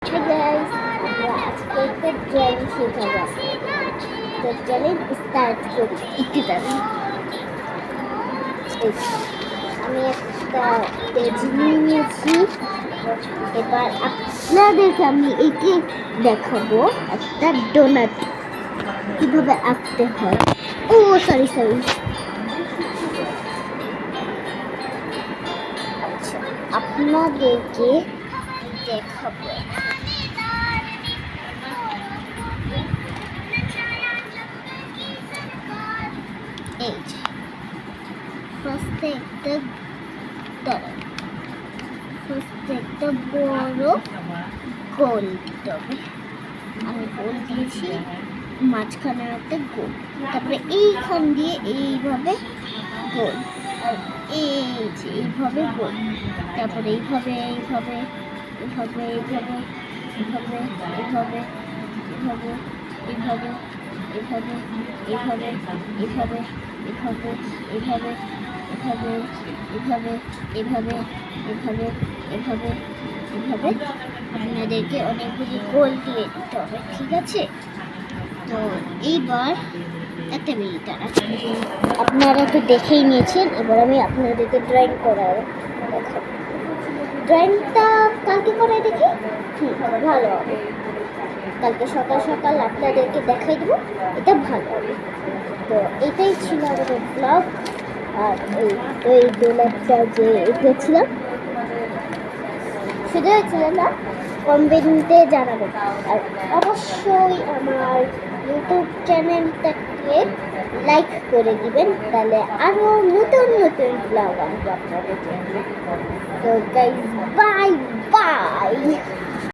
Hi guys, আমরা আজকে একটা ড্রয়িং শেখাবো। তো চলেন স্টার্ট করি। একটু দাঁড়ান। এই যে, আমি একটা পেজ নিয়ে নিয়েছি। এবার আপনাদেরকে আমি এঁকে দেখাবো একটা ডোনাট কিভাবে আঁকতে হয়। ও সরি। আচ্ছা, আপনাদেরকে দেখাবো। এই যে ফার্স্টে একটা দাঁড়ান ফার্স্টে একটা বড় গোল দিতে হবে। আমি গোল দিয়েছি, মাঝখানে একটা গোল, তারপরে এইখান দিয়ে এইভাবে গোল, আর এই যে এইভাবে গোল, তারপরে এইভাবে এইভাবে এইভাবে এইভাবে এইভাবে এইভাবে এইভাবে এইভাবে এভাবে এভাবে এভাবে এভাবে এভাবে এভাবে এভাবে এভাবে এভাবে এভাবে এভাবে আপনাদেরকে অনেকগুলি গোল দিয়ে দিতে হবে, ঠিক আছে? তো এইবার একটা মিনিট আপনারা তো দেখেই নিয়েছেন, এবার আমি আপনাদেরকে ড্রয়িং করার দেখাবো। ড্রয়িংটা কালকে করে দেখি, ঠিক ভালো হবে। কালকে সকাল সকাল আপনাদেরকে দেখাই দেবো, এটা ভালো হবে। তো এটাই ছিল আমাদের ব্লগ। আর এই ডোনাটটা যে এঁকেছিলাম শুধু হয়েছিল না, কমেন্টে জানাবেন। আর অবশ্যই আমার ইউটিউব চ্যানেলটাকে লাইক করে দিবেন, তাহলে আরও নতুন নতুন ব্লগ আনবো আপনাদের জন্য। তো গাইস, বাই বাই।